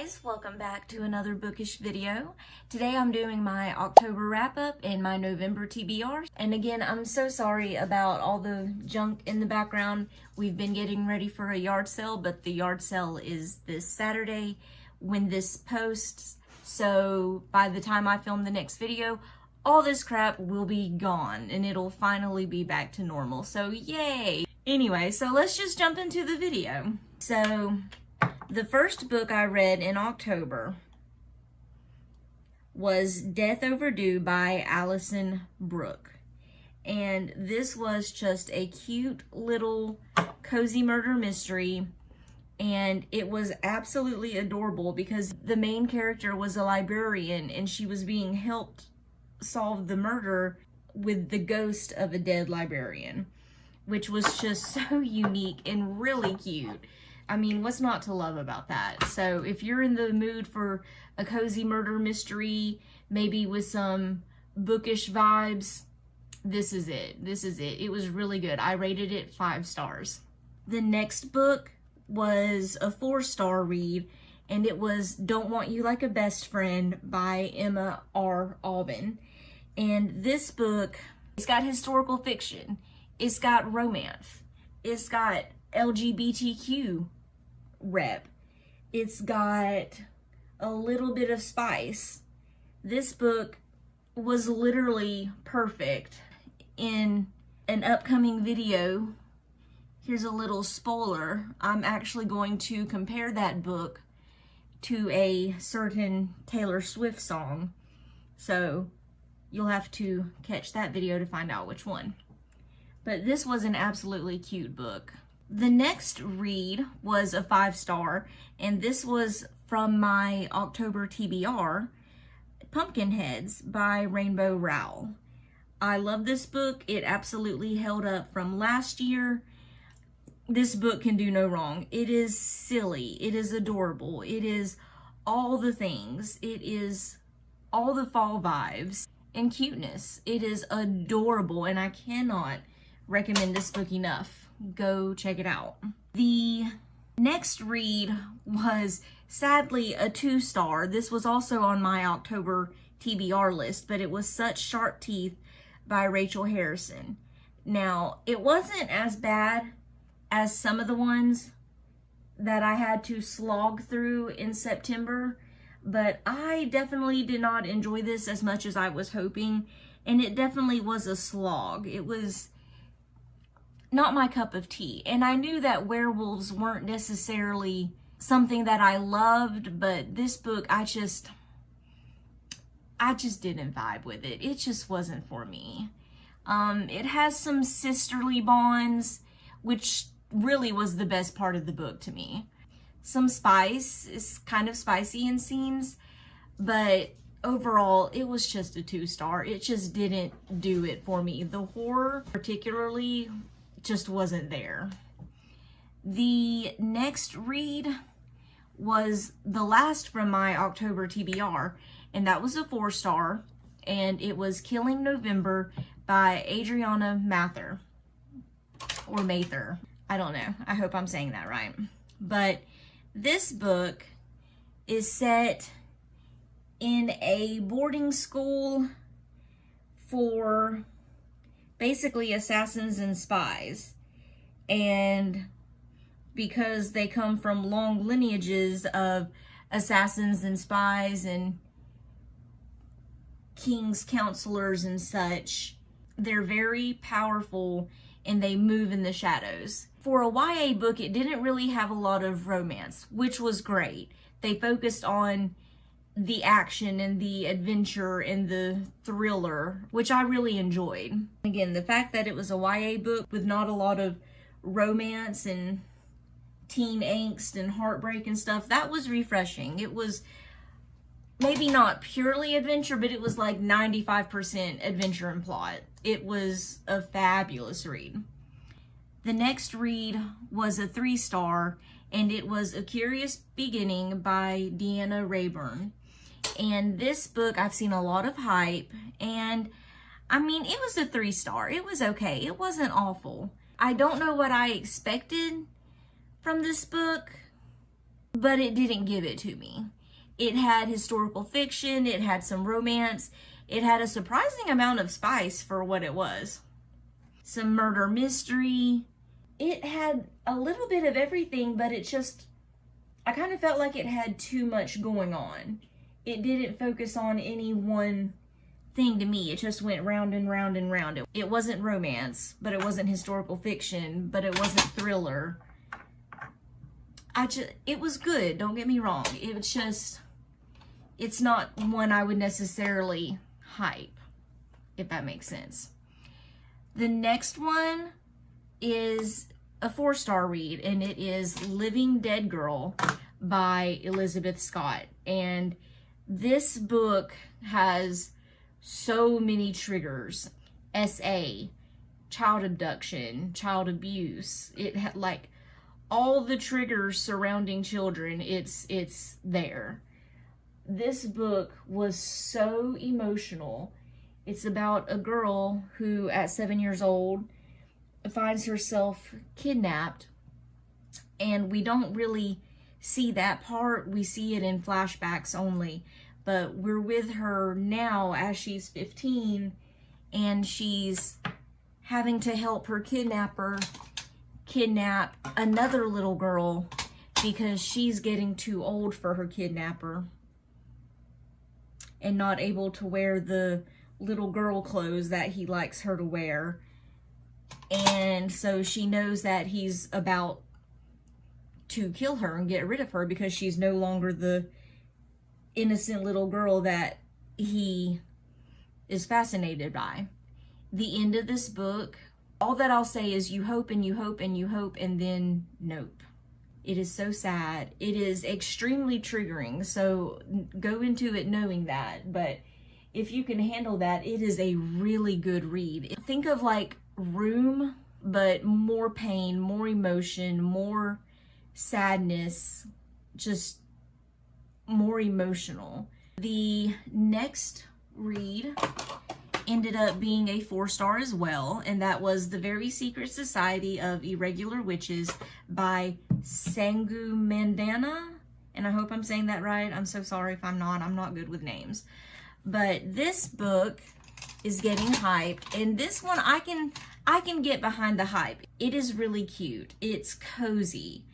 guys, welcome back to another bookish video. Today I'm doing my October wrap-up and my November TBR. And again, I'm so sorry about all the junk in the background. We've been getting ready for a yard sale, but the yard sale is this Saturday when this posts. So by the time I film the next video, all this crap will be gone and it'll finally be back to normal. So yay! Anyway, so let's just jump into the video. So the first book I read in October was Death Overdue by Alison Brooke. And this was just a cute little cozy murder mystery. And it was absolutely adorable because the main character was a librarian and she was being helped solve the murder with the ghost of a dead librarian, which was just so unique and really cute. I mean, what's not to love about that? So if you're in the mood for a cozy murder mystery, maybe with some bookish vibes, this is it. This is it. It was really good. I rated it 5 stars. The next book was a 4-star read, and it was Don't Want You Like a Best Friend by Emma R. Albin. And this book, it's got historical fiction. It's got romance. It's got LGBTQ rep. It's got a little bit of spice. This book was literally perfect. In an upcoming video, here's a little spoiler. I'm actually going to compare that book to a certain Taylor Swift song. So you'll have to catch that video to find out which one. But this was an absolutely cute book. The next read was a 5-star, and this was from my October TBR, Pumpkinheads by Rainbow Rowell. I love this book. It absolutely held up from last year. This book can do no wrong. It is silly. It is adorable. It is all the things. It is all the fall vibes and cuteness. It is adorable, and I cannot recommend this book enough. Go check it out. The next read was sadly a 2-star. This was also on my October TBR list, but it was Such Sharp Teeth by Rachel Harrison. Now, it wasn't as bad as some of the ones that I had to slog through in September, but I definitely did not enjoy this as much as I was hoping, and it definitely was a slog. It was not my cup of tea, and I knew that werewolves weren't necessarily something that I loved, but this book, I just didn't vibe with it. It just wasn't for me. It has some sisterly bonds, which really was the best part of the book to me. Some spice, is kind of spicy in scenes, but overall, it was just a 2-star. It just didn't do it for me. The horror, particularly, just wasn't there. The next read was the last from my October TBR, and that was a 4-star, and it was Killing November by Adriana Mather, or Mather. I don't know. I hope I'm saying that right. But this book is set in a boarding school for basically assassins and spies. And because they come from long lineages of assassins and spies and king's counselors and such, they're very powerful and they move in the shadows. For a YA book, it didn't really have a lot of romance, which was great. They focused on the action and the adventure and the thriller, which I really enjoyed. Again, the fact that it was a YA book with not a lot of romance and teen angst and heartbreak and stuff, that was refreshing. It was maybe not purely adventure, but it was like 95% adventure and plot. It was a fabulous read. The next read was a 3-star, and it was A Curious Beginning by Deanna Rayburn. And this book, I've seen a lot of hype, and I mean, it was a 3-star. It was okay. It wasn't awful. I don't know what I expected from this book, but it didn't give it to me. It had historical fiction, it had some romance, it had a surprising amount of spice for what it was. Some murder mystery. It had a little bit of everything, but it just, I kind of felt like it had too much going on. It didn't focus on any one thing to me. It just went round and round and round. It wasn't romance, but it wasn't historical fiction, but it wasn't thriller. It was good, don't get me wrong. It was just, it's not one I would necessarily hype, if that makes sense. The next one is a 4-star read, and it is Living Dead Girl by Elizabeth Scott. And this book has so many triggers. SA, child abduction, child abuse. It had like all the triggers surrounding children. It's there. This book was so emotional. It's about a girl who at 7 years old finds herself kidnapped, and we don't really see that part. We see it in flashbacks only, but we're with her now as she's 15, and she's having to help her kidnapper kidnap another little girl because she's getting too old for her kidnapper and not able to wear the little girl clothes that he likes her to wear. And so she knows that he's about to kill her and get rid of her because she's no longer the innocent little girl that he is fascinated by. The end of this book, all that I'll say is you hope and you hope and you hope, and then nope. It is so sad. It is extremely triggering, so go into it knowing that. But if you can handle that, it is a really good read. Think of like Room, but more pain, more emotion, more sadness, just more emotional. The next read ended up being a 4-star as well, and that was The Very Secret Society of Irregular Witches by Sangu Mandana, and I hope I'm saying that right. I'm so sorry if I'm not good with names. But this book is getting hyped, and this one I can get behind the hype. It is really cute. It's cozy.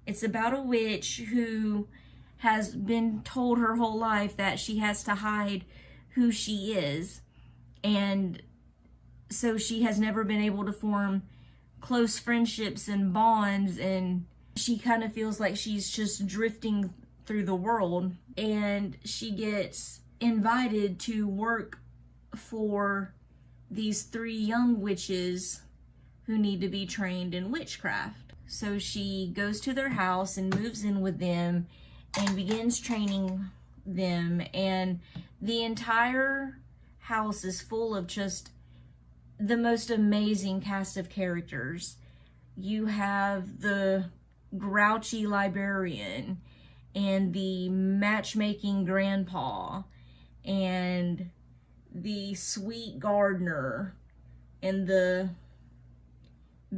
It's about a witch who has been told her whole life that she has to hide who she is, and so she has never been able to form close friendships and bonds, and she kind of feels like she's just drifting through the world. And she gets invited to work for these 3 young witches who need to be trained in witchcraft. So she goes to their house and moves in with them and begins training them, and the entire house is full of just the most amazing cast of characters. You have the grouchy librarian and the matchmaking grandpa and the sweet gardener and the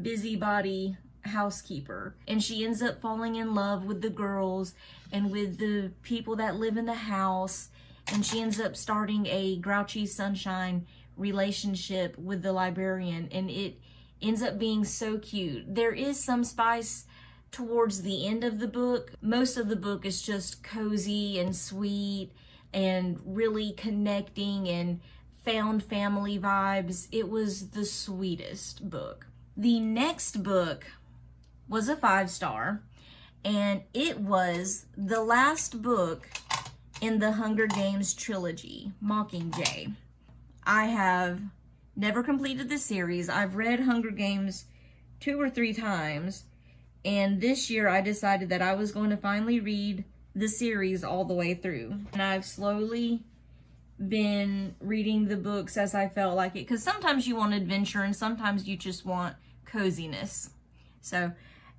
busybody housekeeper. And she ends up falling in love with the girls and with the people that live in the house, and she ends up starting a grouchy sunshine relationship with the librarian, and it ends up being so cute. There is some spice towards the end of the book. Most of the book is just cozy and sweet and really connecting and found family vibes. It was the sweetest book. The next book was a 5-star, and it was the last book in the Hunger Games trilogy, Mockingjay. I have never completed the series. I've read Hunger Games 2 or 3 times, and this year I decided that I was going to finally read the series all the way through. And I've slowly been reading the books as I felt like it, because sometimes you want adventure and sometimes you just want coziness. So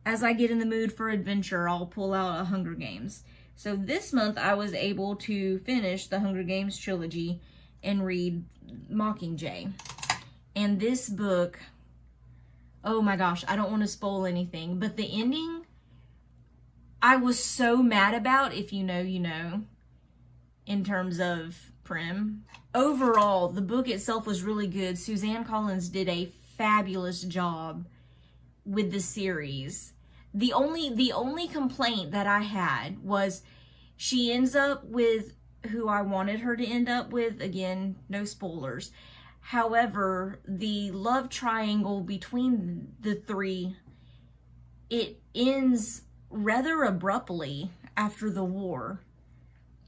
as I get in the mood for adventure, I'll pull out a Hunger Games. So this month I was able to finish the Hunger Games trilogy and read Mockingjay. And this book, oh my gosh, I don't want to spoil anything, but the ending I was so mad about, if you know, you know, in terms of Prim. Overall, the book itself was really good. Suzanne Collins did a fabulous job with the series. The only complaint that I had was she ends up with who I wanted her to end up with. Again, no spoilers. However, the love triangle between the three, it ends rather abruptly after the war.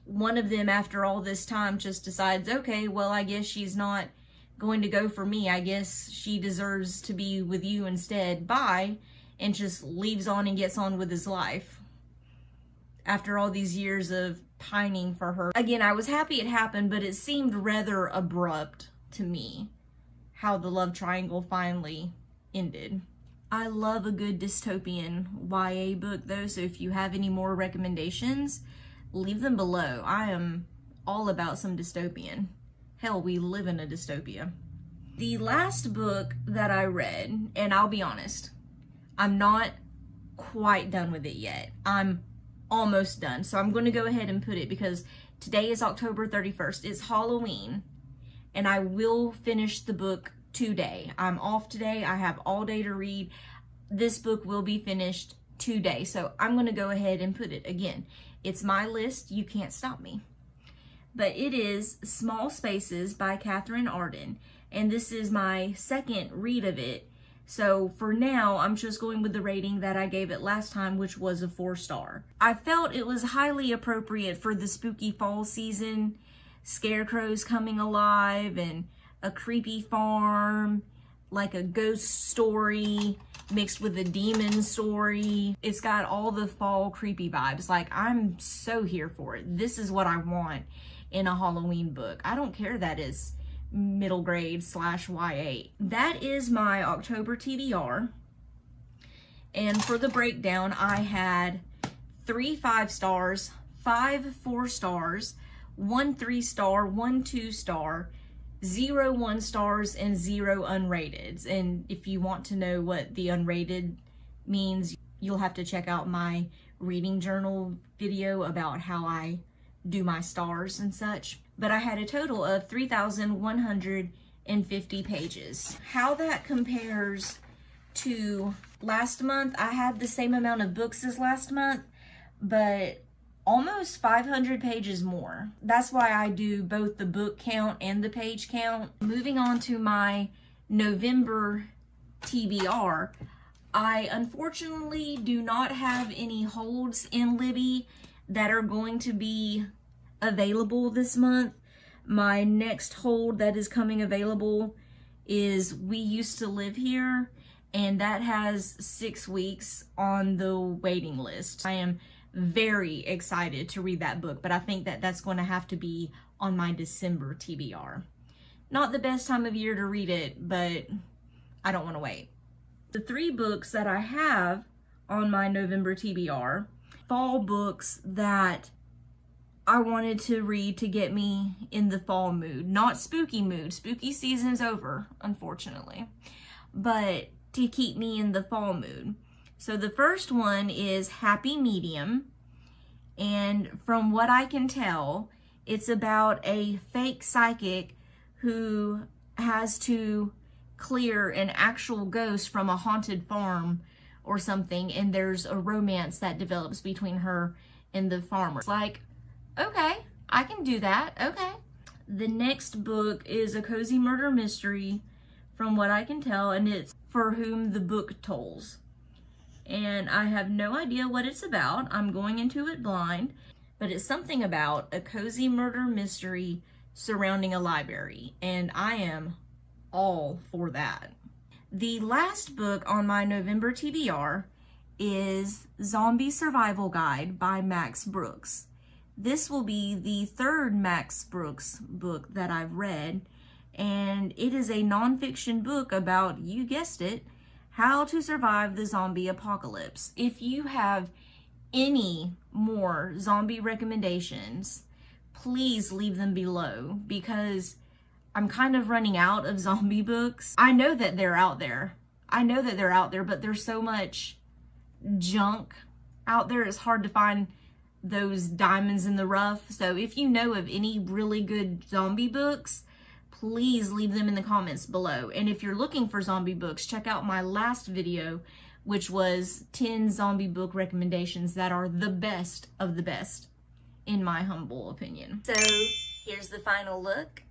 One of them, after all this time, just decides, okay, well, I guess she's not going to go for me. I guess she deserves to be with you instead. Bye. And just leaves on and gets on with his life after all these years of pining for her. Again, I was happy it happened, but it seemed rather abrupt to me how the love triangle finally ended. I love a good dystopian YA book though, so if you have any more recommendations, leave them below. I am all about some dystopian. Hell, we live in a dystopia. The last book that I read, and I'll be honest, I'm not quite done with it yet. I'm almost done. So I'm going to go ahead and put it because today is October 31st. It's Halloween, and I will finish the book today. I'm off today. I have all day to read. This book will be finished today. So I'm going to go ahead and put it again. It's my list. You can't stop me. But it is Small Spaces by Catherine Arden. And this is my second read of it. So for now, I'm just going with the rating that I gave it last time, which was a 4-star. I felt it was highly appropriate for the spooky fall season. Scarecrows coming alive and a creepy farm, like a ghost story mixed with a demon story. It's got all the fall creepy vibes. Like, I'm so here for it. This is what I want in a Halloween book. I don't care that it's middle grade / YA. That is my October TBR. And for the breakdown, I had 3 5-stars, 5 4-stars, 1 3-star, 1 2-star, 0 1-stars, and 0 unrateds. And if you want to know what the unrated means, you'll have to check out my reading journal video about how I do my stars and such. But I had a total of 3,150 pages. How that compares to last month, I had the same amount of books as last month, but almost 500 pages more. That's why I do both the book count and the page count. Moving on to my November TBR, I unfortunately do not have any holds in Libby that are going to be available this month. My next hold that is coming available is We Used to Live Here, and that has 6 weeks on the waiting list. I am very excited to read that book, but I think that that's going to have to be on my December TBR. Not the best time of year to read it, but I don't want to wait. The 3 books that I have on my November TBR, fall books that I wanted to read to get me in the fall mood. Not spooky mood. Spooky season's over, unfortunately. But to keep me in the fall mood. So the first one is Happy Medium. And from what I can tell, it's about a fake psychic who has to clear an actual ghost from a haunted farm or something. And there's a romance that develops between her and the farmer. It's like, okay, I can do that. Okay. The next book is a cozy murder mystery, from what I can tell, and it's For Whom the Book Tolls. And I have no idea what it's about. I'm going into it blind, but it's something about a cozy murder mystery surrounding a library, and I am all for that. The last book on my November TBR is Zombie Survival Guide by Max Brooks. This will be the 3rd Max Brooks book that I've read, and it is a nonfiction book about, you guessed it, how to survive the zombie apocalypse. If you have any more zombie recommendations, please leave them below, because I'm kind of running out of zombie books. I know that they're out there. But there's so much junk out there. It's hard to find those diamonds in the rough. So if you know of any really good zombie books, please leave them in the comments below. And if you're looking for zombie books, check out my last video, which was 10 zombie book recommendations that are the best of the best, in my humble opinion. So here's the final look.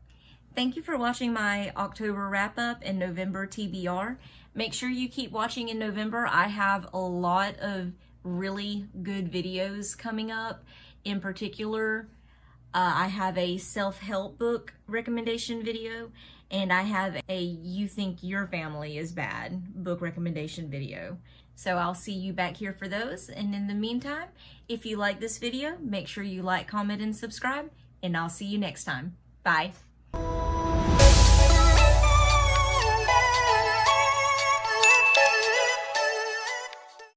Thank you for watching my October wrap-up and November TBR. Make sure you keep watching in November. I have a lot of really good videos coming up. In particular, I have a self-help book recommendation video, and I have a You Think Your Family is Bad book recommendation video. So I'll see you back here for those. And in the meantime, if you like this video, make sure you like, comment, and subscribe, and I'll see you next time. Bye.